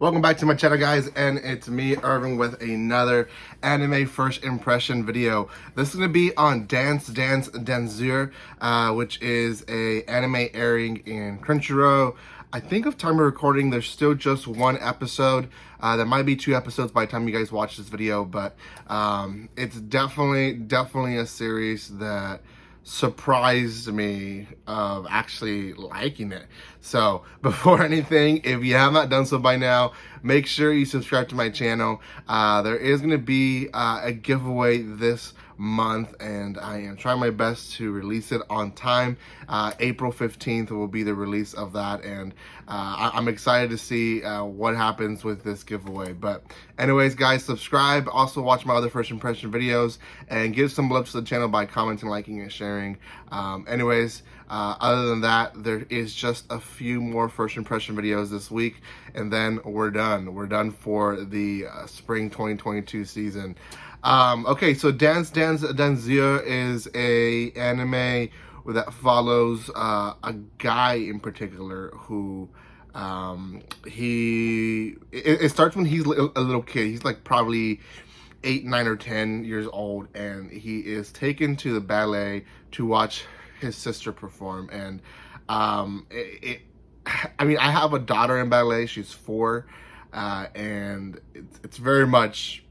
Welcome back to my channel, guys, and it's me, Irving, with another anime first impression video. This is going to be on Dance Danseur, which is a anime airing in Crunchyroll. I think of time of recording, there's still just one episode. There might be two episodes by the time you guys watch this video, but it's definitely a series that surprised me of actually liking it. So before anything, if you have not done so by now, make sure you subscribe to my channel. There is going to be a giveaway this month, and I am trying my best to release it on time. April 15th will be the release of that, and I'm excited to see what happens with this giveaway. But anyways, guys, subscribe. Also watch my other first impression videos and give some love to the channel by commenting, liking, and sharing. Other than that, there is just a few more first impression videos this week, and then we're done. We're done for the spring 2022 season. Okay, so Dance Danseur is a anime that follows a guy in particular who it starts when he's a little kid. He's like probably 8, 9, or 10 years old, and he is taken to the ballet to watch his sister perform. And I mean, I have a daughter in ballet. She's 4, and it's very much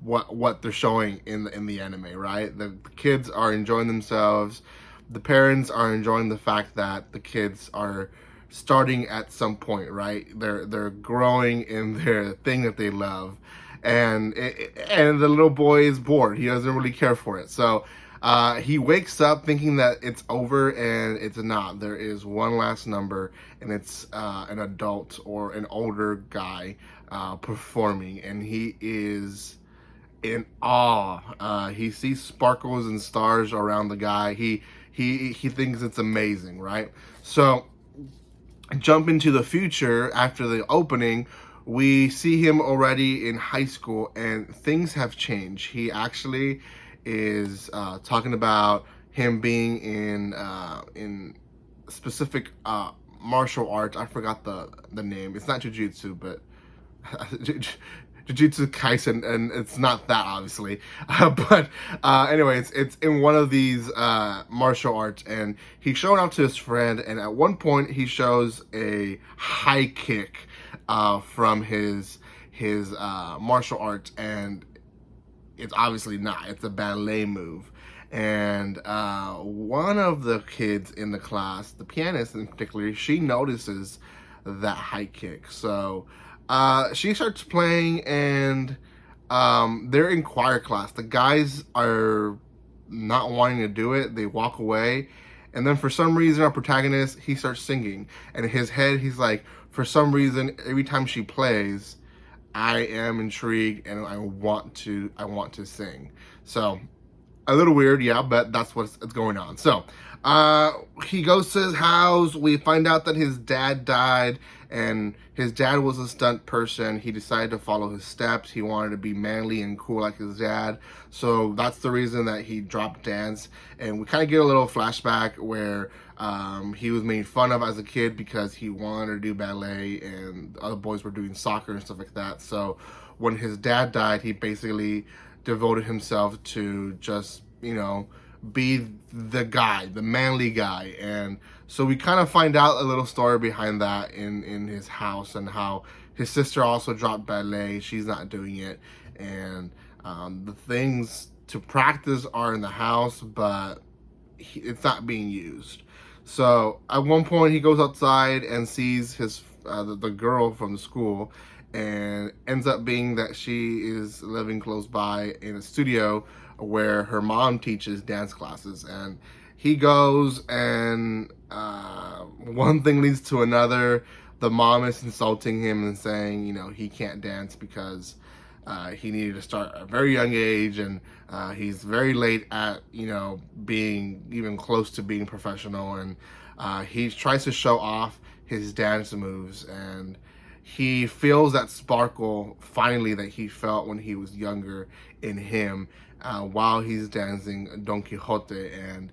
what they're showing in the anime, right? The kids are enjoying themselves. The parents are enjoying the fact that the kids are starting at some point, right? They're growing in their thing that they love, and the little boy is bored. He doesn't really care for it. So he wakes up thinking that it's over, and it's not. There is one last number, and it's an adult or an older guy performing, and he is in awe. He sees sparkles and stars around the guy. He thinks it's amazing, right? So jump into the future after the opening. We see him already in high school, and things have changed. He actually is talking about him being in specific martial arts. I forgot the name. It's not jujutsu, but Jujutsu Kaisen, and it's not that, obviously. Anyways, it's in one of these martial arts, and he's showing off to his friend, and at one point he shows a high kick from his martial arts, and it's obviously not. It's a ballet move. And one of the kids in the class, the pianist in particular, she notices that high kick. So she starts playing, and they're in choir class. The guys are not wanting to do it. They walk away. And then for some reason, our protagonist, he starts singing. And in his head, he's like, for some reason, every time she plays, I am intrigued and I want to sing. So a little weird, yeah, but that's what's going on. So he goes to his house. We find out that his dad died, and his dad was a stunt person. He decided to follow his steps. He wanted to be manly and cool like his dad. So that's the reason that he dropped dance. And we kind of get a little flashback where he was made fun of as a kid because he wanted to do ballet, and other boys were doing soccer and stuff like that. So when his dad died, he basically devoted himself to just, you know, be the guy, the manly guy. And so we kind of find out a little story behind that in his house, and how his sister also dropped ballet. She's not doing it, and the things to practice are in the house, but it's not being used. So at one point he goes outside and sees his the girl from the school, and ends up being that she is living close by in a studio where her mom teaches dance classes. And he goes, and one thing leads to another. The mom is insulting him and saying, you know, he can't dance because he needed to start at a very young age, and he's very late at, you know, being even close to being professional. And he tries to show off his dance moves, and he feels that sparkle finally that he felt when he was younger in him while he's dancing Don Quixote. And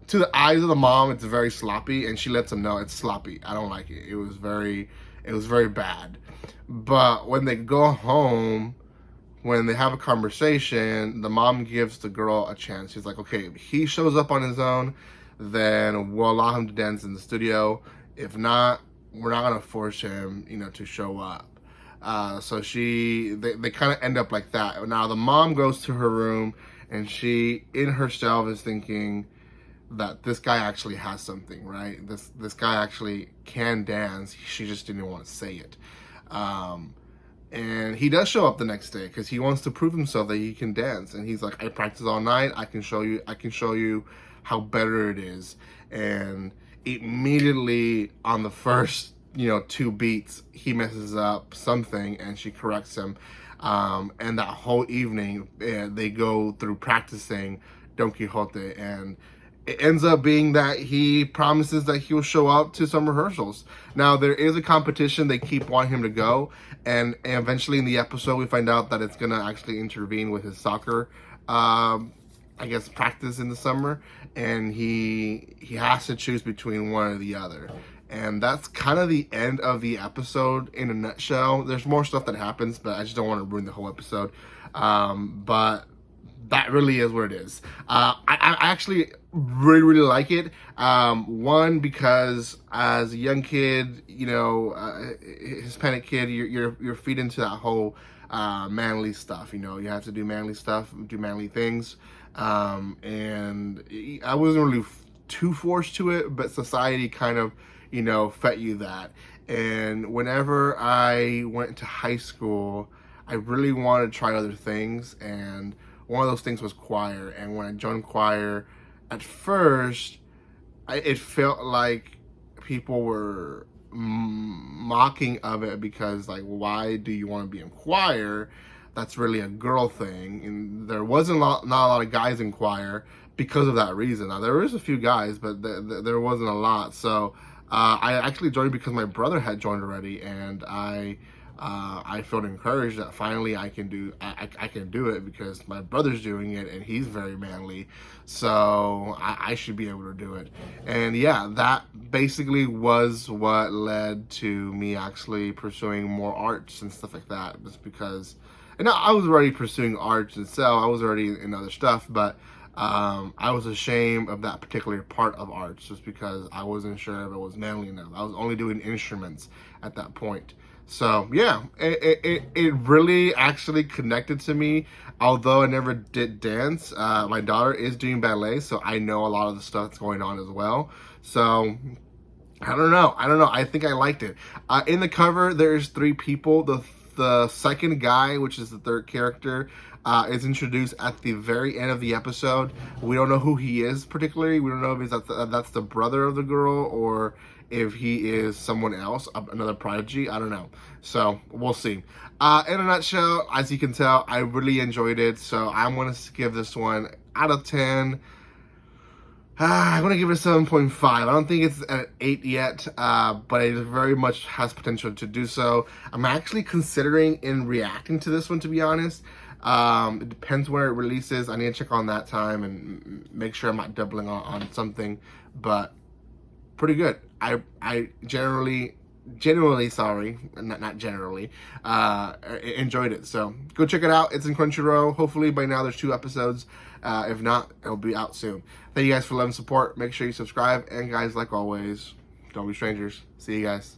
to the eyes of the mom, it's very sloppy, and she lets him know it's sloppy. I don't like it. It was very It was very bad. But when they go home, when they have a conversation, the mom gives the girl a chance. She's like, okay, if he shows up on his own, then we'll allow him to dance in the studio. If not, we're not gonna force him, to show up. So they kind of end up like that. Now the mom goes to her room, and she, in herself, is thinking that this guy actually has something, right? This guy actually can dance. She just didn't want to say it. And he does show up the next day because he wants to prove himself that he can dance. And he's like, I practice all night. I can show you how better it is. And immediately on the first, 2 beats, he messes up something and she corrects him. And that whole evening, they go through practicing Don Quixote, and it ends up being that he promises that he will show up to some rehearsals. Now, there is a competition. They keep wanting him to go, and eventually in the episode, we find out that it's going to actually intervene with his soccer, practice in the summer, and he has to choose between one or the other. And that's kind of the end of the episode in a nutshell. There's more stuff that happens, but I just don't want to ruin the whole episode. But that really is what it is. I actually really like it. One, because as a young kid, Hispanic kid, you're feed into that whole manly stuff. You have to do manly stuff, do manly things. And I wasn't really too forced to it, but society kind of, fed you that. And whenever I went to high school, I really wanted to try other things, and one of those things was choir. And when I joined choir, at first, it felt like people were mocking of it because, like, why do you want to be in choir? That's really a girl thing. And there wasn't not a lot of guys in choir because of that reason. Now, there was a few guys, but there wasn't a lot. So I actually joined because my brother had joined already, and I felt encouraged that finally I can do it because my brother's doing it and he's very manly, so I should be able to do it. And yeah, that basically was what led to me actually pursuing more arts and stuff like that. Just because, and I was already pursuing arts itself, I was already in other stuff, but I was ashamed of that particular part of arts just because I wasn't sure if it was manly enough. I was only doing instruments at that point. So yeah, it really actually connected to me. Although I never did dance, my daughter is doing ballet, so I know a lot of the stuff that's going on as well. So I don't know. I think I liked it. In the cover, there's 3 people. The second guy, which is the third character, is introduced at the very end of the episode. We don't know who he is particularly. We don't know if that's the brother of the girl or if he is someone else, another prodigy. I don't know. So we'll see. In a nutshell, as you can tell, I really enjoyed it. So I'm going to give this one out of 10. I'm going to give it a 7.5. I don't think it's at 8 yet, but it very much has potential to do so. I'm actually considering reacting to this one, to be honest. It depends where it releases. I need to check on that time and make sure I'm not doubling on something, but pretty good. I generally, sorry, not generally, enjoyed it. So go check it out. It's in Crunchyroll. Hopefully by now there's 2 episodes. If not, it'll be out soon. Thank you guys for love and support. Make sure you subscribe. And guys, like always, don't be strangers. See you guys.